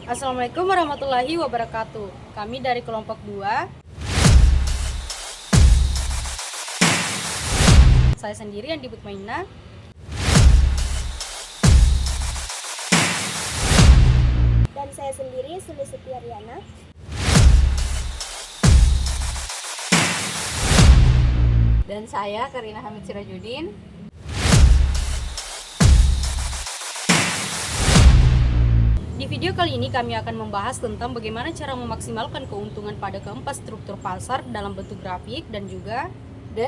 Assalamualaikum warahmatullahi wabarakatuh. Kami dari kelompok 2. Saya sendiri Andi Butmaina. Dan saya sendiri Suli Setiariana. Dan saya Karina Hamid Sirajudin. Di video kali ini kami akan membahas tentang bagaimana cara memaksimalkan keuntungan pada keempat struktur pasar dalam bentuk grafik Dan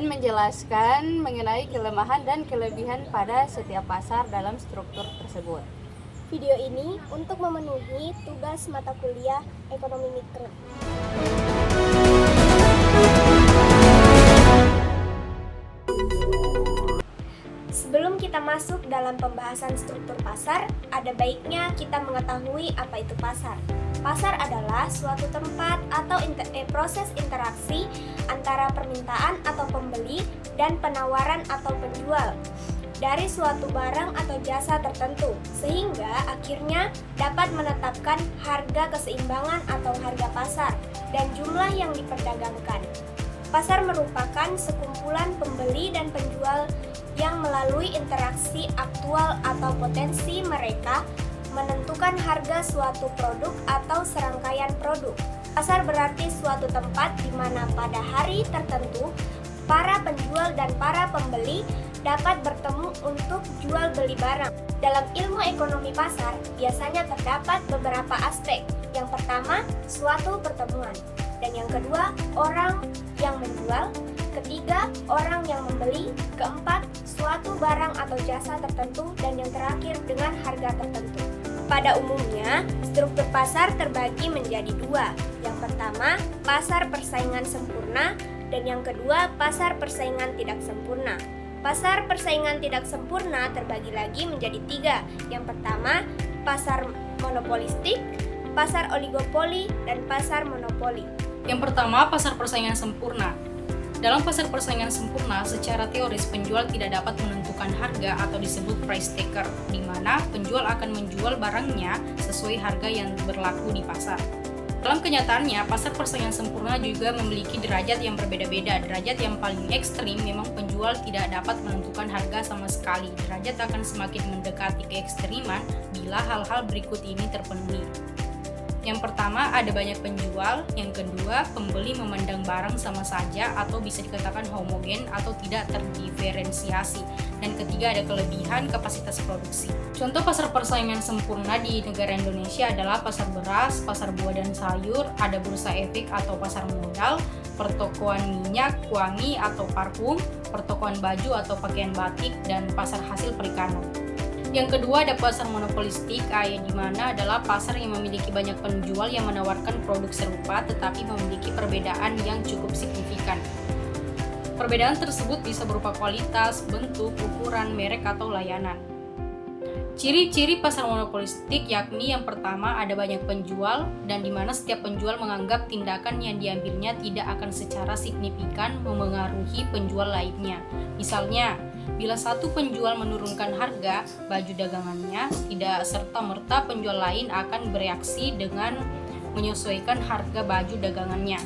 menjelaskan mengenai kelemahan dan kelebihan pada setiap pasar dalam struktur tersebut. Video ini untuk memenuhi tugas mata kuliah Ekonomi Mikro. Sebelum kita masuk dalam pembahasan struktur pasar, ada baiknya kita mengetahui apa itu pasar. Pasar adalah suatu tempat atau proses interaksi antara permintaan atau pembeli dan penawaran atau penjual dari suatu barang atau jasa tertentu, sehingga akhirnya dapat menetapkan harga keseimbangan atau harga pasar dan jumlah yang diperdagangkan. Pasar merupakan sekumpulan pembeli dan penjual yang melalui interaksi aktual atau potensi mereka menentukan harga suatu produk atau serangkaian produk. Pasar berarti suatu tempat di mana pada hari tertentu para penjual dan para pembeli dapat bertemu untuk jual beli barang. Dalam ilmu ekonomi pasar, biasanya terdapat beberapa aspek. Yang pertama, suatu pertemuan. Dan yang kedua, orang yang menjual. Ketiga, orang yang membeli. Keempat, suatu barang atau jasa tertentu. Dan yang terakhir, dengan harga tertentu. Pada umumnya, struktur pasar terbagi menjadi dua. Yang pertama, pasar persaingan sempurna. Dan yang kedua, pasar persaingan tidak sempurna. Pasar persaingan tidak sempurna terbagi lagi menjadi tiga. Yang pertama, pasar monopolistik, pasar oligopoli, dan pasar monopoli. Yang pertama, pasar persaingan sempurna. Dalam pasar persaingan sempurna, secara teoris penjual tidak dapat menentukan harga atau disebut price taker, di mana penjual akan menjual barangnya sesuai harga yang berlaku di pasar. Dalam kenyataannya, pasar persaingan sempurna juga memiliki derajat yang berbeda-beda. Derajat yang paling ekstrim memang penjual tidak dapat menentukan harga sama sekali. Derajat akan semakin mendekati keekstriman bila hal-hal berikut ini terpenuhi. Yang pertama, ada banyak penjual. Yang kedua, pembeli memandang barang sama saja atau bisa dikatakan homogen atau tidak terdiferensiasi. Dan ketiga, ada kelebihan kapasitas produksi. Contoh pasar persaingan sempurna di negara Indonesia adalah pasar beras, pasar buah dan sayur, ada bursa efek atau pasar modal, pertokoan minyak, wangi atau parfum, pertokoan baju atau pakaian batik, dan pasar hasil perikanan. Yang kedua, ada pasar monopolistik, di mana adalah pasar yang memiliki banyak penjual yang menawarkan produk serupa tetapi memiliki perbedaan yang cukup signifikan. Perbedaan tersebut bisa berupa kualitas, bentuk, ukuran, merek, atau layanan. Ciri-ciri pasar monopolistik yakni yang pertama, ada banyak penjual dan di mana setiap penjual menganggap tindakan yang diambilnya tidak akan secara signifikan memengaruhi penjual lainnya. Misalnya, bila satu penjual menurunkan harga baju dagangannya, tidak serta-merta penjual lain akan bereaksi dengan menyesuaikan harga baju dagangannya.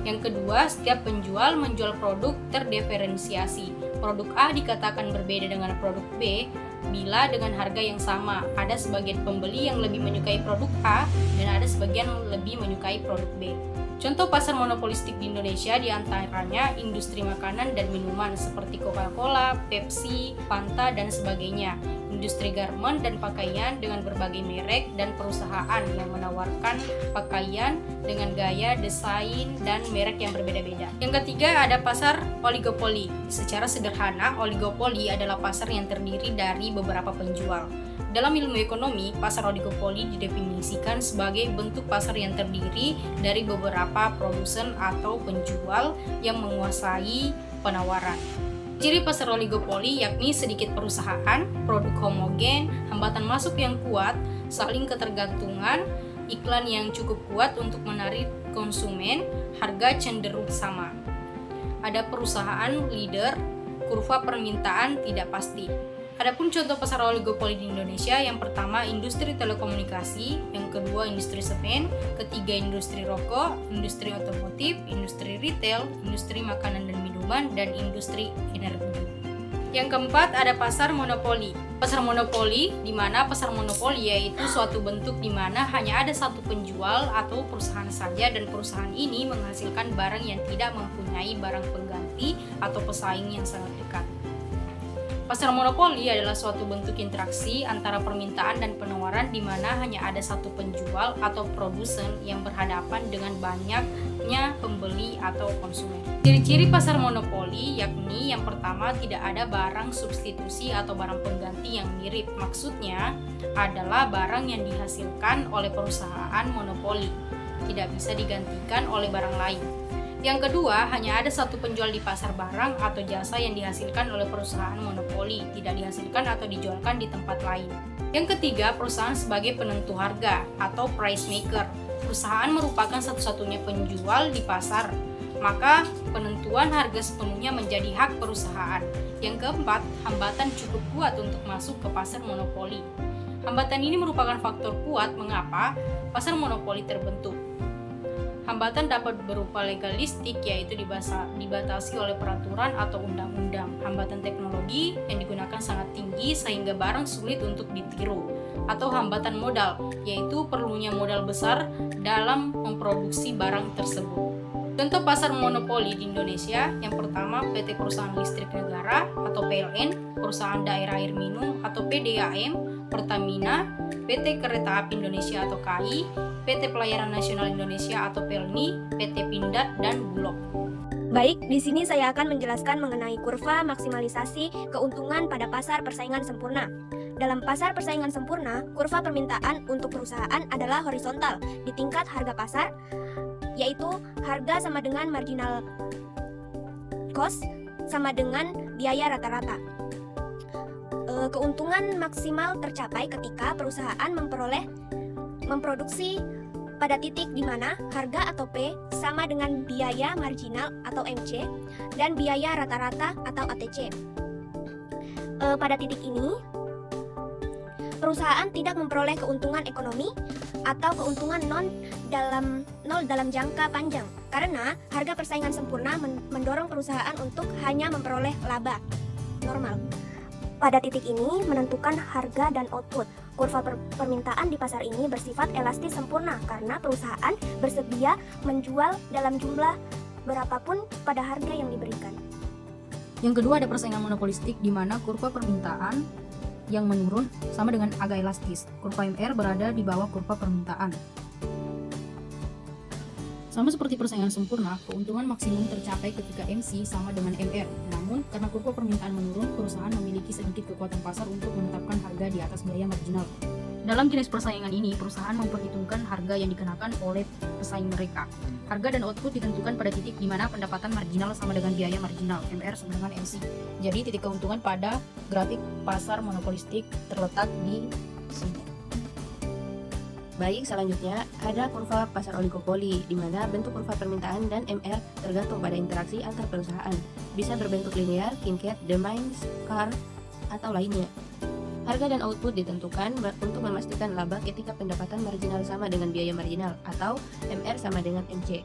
Yang kedua, setiap penjual menjual produk terdiferensiasi. Produk A dikatakan berbeda dengan produk B bila dengan harga yang sama. Ada sebagian pembeli yang lebih menyukai produk A dan ada sebagian lebih menyukai produk B. Contoh pasar monopolistik di Indonesia diantaranya industri makanan dan minuman seperti Coca-Cola, Pepsi, Fanta, dan sebagainya. Industri garment dan pakaian dengan berbagai merek dan perusahaan yang menawarkan pakaian dengan gaya, desain, dan merek yang berbeda-beda. Yang ketiga, ada pasar oligopoli. Secara sederhana, oligopoli adalah pasar yang terdiri dari beberapa penjual. Dalam ilmu ekonomi, pasar oligopoli didefinisikan sebagai bentuk pasar yang terdiri dari beberapa produsen atau penjual yang menguasai penawaran. Ciri pasar oligopoli yakni sedikit perusahaan, produk homogen, hambatan masuk yang kuat, saling ketergantungan, iklan yang cukup kuat untuk menarik konsumen, harga cenderung sama. Ada perusahaan leader, kurva permintaan tidak pasti. Adapun contoh pasar oligopoli di Indonesia, yang pertama industri telekomunikasi, yang kedua industri semen, ketiga industri rokok, industri otomotif, industri retail, industri makanan dan minuman, dan industri energi. Yang keempat ada pasar monopoli. Pasar monopoli, di mana pasar monopoli yaitu suatu bentuk di mana hanya ada satu penjual atau perusahaan saja, dan perusahaan ini menghasilkan barang yang tidak mempunyai barang pengganti atau pesaing yang sangat dekat. Pasar monopoli adalah suatu bentuk interaksi antara permintaan dan penawaran di mana hanya ada satu penjual atau produsen yang berhadapan dengan banyaknya pembeli atau konsumen. Ciri-ciri pasar monopoli yakni yang pertama tidak ada barang substitusi atau barang pengganti yang mirip. Maksudnya adalah barang yang dihasilkan oleh perusahaan monopoli tidak bisa digantikan oleh barang lain. Yang kedua, hanya ada satu penjual di pasar barang atau jasa yang dihasilkan oleh perusahaan monopoli, tidak dihasilkan atau dijualkan di tempat lain. Yang ketiga, perusahaan sebagai penentu harga atau price maker. Perusahaan merupakan satu-satunya penjual di pasar, maka penentuan harga sepenuhnya menjadi hak perusahaan. Yang keempat, hambatan cukup kuat untuk masuk ke pasar monopoli. Hambatan ini merupakan faktor kuat mengapa pasar monopoli terbentuk. Hambatan dapat berupa legalistik, yaitu dibatasi oleh peraturan atau undang-undang. Hambatan teknologi yang digunakan sangat tinggi sehingga barang sulit untuk ditiru. Atau hambatan modal, yaitu perlunya modal besar dalam memproduksi barang tersebut. Contoh pasar monopoli di Indonesia, yang pertama PT Perusahaan Listrik Negara atau PLN, Perusahaan Daerah Air Minum atau PDAM, Pertamina, PT Kereta Api Indonesia atau KAI, PT Pelayaran Nasional Indonesia atau PELNI, PT Pindad, dan Bulog. Baik, di sini saya akan menjelaskan mengenai kurva maksimalisasi keuntungan pada pasar persaingan sempurna. Dalam pasar persaingan sempurna, kurva permintaan untuk perusahaan adalah horizontal di tingkat harga pasar, yaitu harga sama dengan marginal cost sama dengan biaya rata-rata. Keuntungan maksimal tercapai ketika perusahaan memproduksi pada titik di mana harga atau P sama dengan biaya marginal atau MC dan biaya rata-rata atau ATC. Pada titik ini, perusahaan tidak memperoleh keuntungan ekonomi atau keuntungan nol dalam jangka panjang karena harga persaingan sempurna mendorong perusahaan untuk hanya memperoleh laba normal. Pada titik ini menentukan harga dan output. Kurva permintaan di pasar ini bersifat elastis sempurna karena perusahaan bersedia menjual dalam jumlah berapapun pada harga yang diberikan. Yang kedua ada persaingan monopolistik, di mana kurva permintaan yang menurun sama dengan agak elastis. Kurva MR berada di bawah kurva permintaan. Sama seperti persaingan sempurna, keuntungan maksimum tercapai ketika MC sama dengan MR. Namun, karena kurva permintaan menurun, perusahaan memiliki sedikit kekuatan pasar untuk menetapkan harga di atas biaya marginal. Dalam jenis persaingan ini, perusahaan memperhitungkan harga yang dikenakan oleh pesaing mereka. Harga dan output ditentukan pada titik di mana pendapatan marginal sama dengan biaya marginal, MR sama dengan MC. Jadi, titik keuntungan pada grafik pasar monopolistik terletak di sini. Baik, selanjutnya ada kurva pasar oligopoli, di mana bentuk kurva permintaan dan MR tergantung pada interaksi antar perusahaan. Bisa berbentuk linear, Kincaid, domain, scar, atau lainnya. Harga dan output ditentukan untuk memastikan laba ketika pendapatan marginal sama dengan biaya marginal, atau MR sama dengan MC.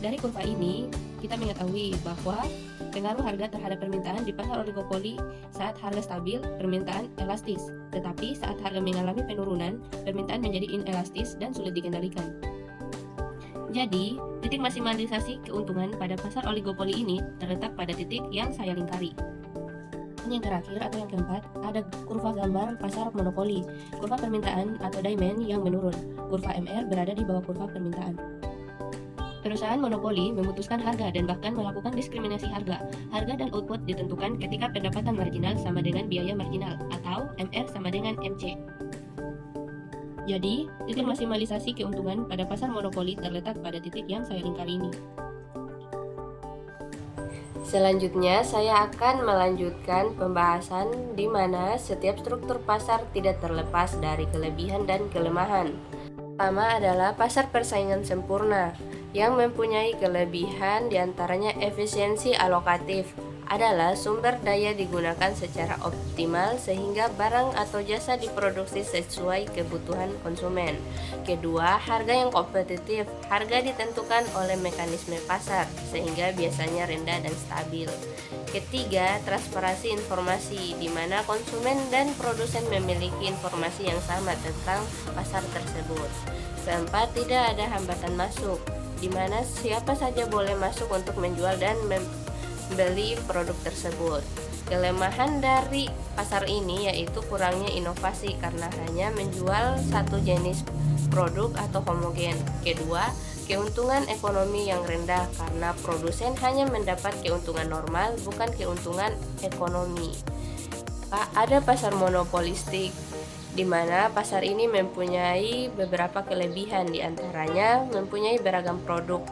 Dari kurva ini, kita mengetahui bahwa pengaruh harga terhadap permintaan di pasar oligopoli saat harga stabil, permintaan elastis. Tetapi saat harga mengalami penurunan, permintaan menjadi inelastis dan sulit dikendalikan. Jadi, titik maksimalisasi keuntungan pada pasar oligopoli ini terletak pada titik yang saya lingkari. Yang terakhir atau yang keempat, ada kurva gambar pasar monopoli. Kurva permintaan atau demand yang menurun. Kurva MR berada di bawah kurva permintaan. Perusahaan monopoli memutuskan harga dan bahkan melakukan diskriminasi harga. Harga dan output ditentukan ketika pendapatan marginal sama dengan biaya marginal atau MR sama dengan MC. Jadi, titik maksimalisasi keuntungan pada pasar monopoli terletak pada titik yang saya lingkari ini. Selanjutnya, saya akan melanjutkan pembahasan di mana setiap struktur pasar tidak terlepas dari kelebihan dan kelemahan. Pertama adalah pasar persaingan sempurna, yang mempunyai kelebihan diantaranya efisiensi alokatif adalah sumber daya digunakan secara optimal sehingga barang atau jasa diproduksi sesuai kebutuhan konsumen. Kedua, harga yang kompetitif. Harga ditentukan oleh mekanisme pasar sehingga biasanya rendah dan stabil. Ketiga, transparansi informasi, di mana konsumen dan produsen memiliki informasi yang sama tentang pasar tersebut. Keempat, tidak ada hambatan masuk, di mana siapa saja boleh masuk untuk menjual dan membeli produk tersebut. Kelemahan dari pasar ini yaitu kurangnya inovasi karena hanya menjual satu jenis produk atau homogen. Kedua, keuntungan ekonomi yang rendah karena produsen hanya mendapat keuntungan normal, bukan keuntungan ekonomi. Ada pasar monopolistik, di mana pasar ini mempunyai beberapa kelebihan, diantaranya mempunyai beragam produk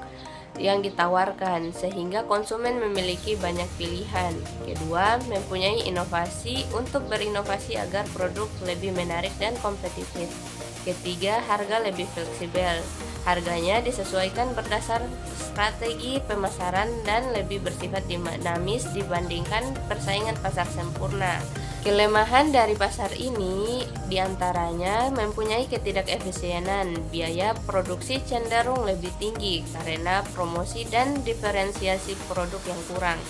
yang ditawarkan sehingga konsumen memiliki banyak pilihan. Kedua, mempunyai inovasi untuk berinovasi agar produk lebih menarik dan kompetitif. Ketiga, harga lebih fleksibel. Harganya disesuaikan berdasar strategi pemasaran dan lebih bersifat dinamis dibandingkan persaingan pasar sempurna. Kelemahan dari pasar ini diantaranya mempunyai ketidakefisienan, biaya produksi cenderung lebih tinggi karena promosi dan diferensiasi produk yang kurang.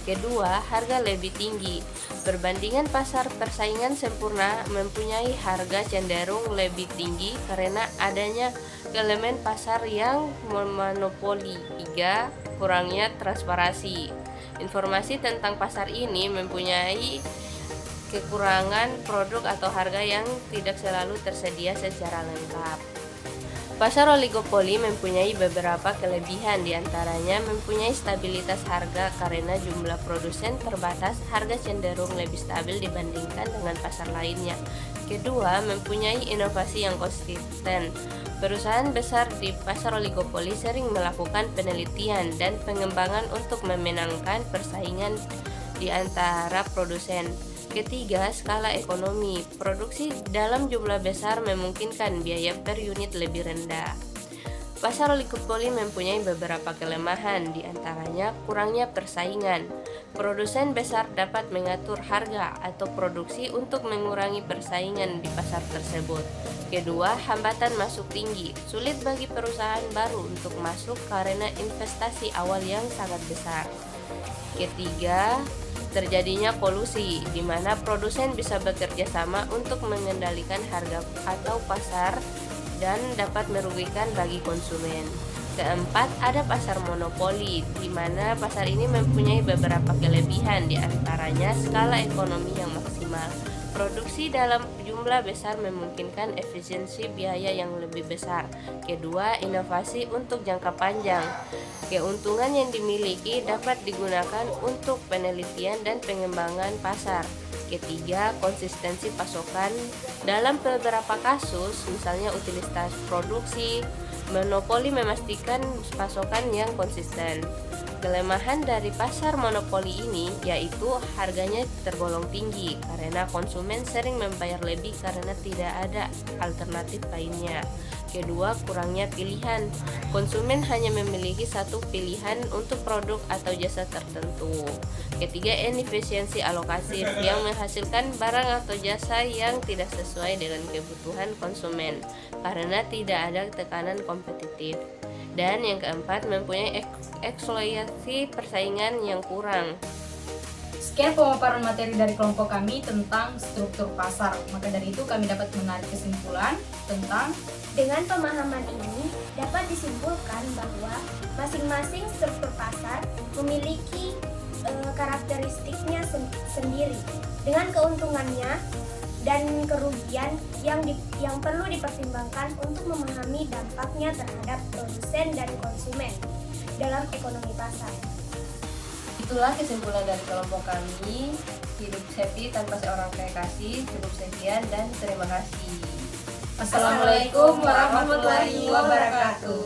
Kedua, harga lebih tinggi. Perbandingan pasar persaingan sempurna mempunyai harga cenderung lebih tinggi karena adanya elemen pasar yang memonopoli. Tiga, kurangnya transparansi. Informasi tentang pasar ini mempunyai kekurangan produk atau harga yang tidak selalu tersedia secara lengkap. Pasar oligopoli mempunyai beberapa kelebihan, diantaranya mempunyai stabilitas harga karena jumlah produsen terbatas, harga cenderung lebih stabil dibandingkan dengan pasar lainnya. Kedua, mempunyai inovasi yang konsisten. Perusahaan besar di pasar oligopoli sering melakukan penelitian dan pengembangan untuk memenangkan persaingan di antara produsen. Ketiga, skala ekonomi. Produksi dalam jumlah besar memungkinkan biaya per unit lebih rendah. Pasar oligopoli mempunyai beberapa kelemahan, diantaranya kurangnya persaingan. Produsen besar dapat mengatur harga atau produksi untuk mengurangi persaingan di pasar tersebut. Kedua, hambatan masuk tinggi. Sulit bagi perusahaan baru untuk masuk karena investasi awal yang sangat besar. Ketiga, terjadinya kolusi, di mana produsen bisa bekerja sama untuk mengendalikan harga atau pasar dan dapat merugikan bagi konsumen. Keempat, ada pasar monopoli, di mana pasar ini mempunyai beberapa kelebihan, diantaranya skala ekonomi yang maksimal. Produksi dalam jumlah besar memungkinkan efisiensi biaya yang lebih besar. Kedua, inovasi untuk jangka panjang. Keuntungan yang dimiliki dapat digunakan untuk penelitian dan pengembangan pasar. Ketiga, konsistensi pasokan. Dalam beberapa kasus, misalnya utilitas produksi, monopoli memastikan pasokan yang konsisten. Kelemahan dari pasar monopoli ini yaitu harganya tergolong tinggi karena konsumen sering membayar lebih karena tidak ada alternatif lainnya. Kedua, kurangnya pilihan. Konsumen hanya memiliki satu pilihan untuk produk atau jasa tertentu. Ketiga, inefisiensi alokasi yang menghasilkan barang atau jasa yang tidak sesuai dengan kebutuhan konsumen karena tidak ada tekanan kompetitif. Dan yang keempat, mempunyai eksploitasi persaingan yang kurang. Sekian pemaparan materi dari kelompok kami tentang struktur pasar. Maka dari itu kami dapat menarik kesimpulan tentang Dengan pemahaman ini dapat disimpulkan bahwa masing-masing struktur pasar memiliki karakteristiknya sendiri dengan keuntungannya dan kerugian yang perlu dipertimbangkan untuk memahami dampaknya terhadap produsen dan konsumen dalam ekonomi pasar. Itulah kesimpulan dari kelompok kami. Hidup happy tanpa seorang kekasih. Cukup sekian dan terima kasih. Assalamualaikum warahmatullahi wabarakatuh.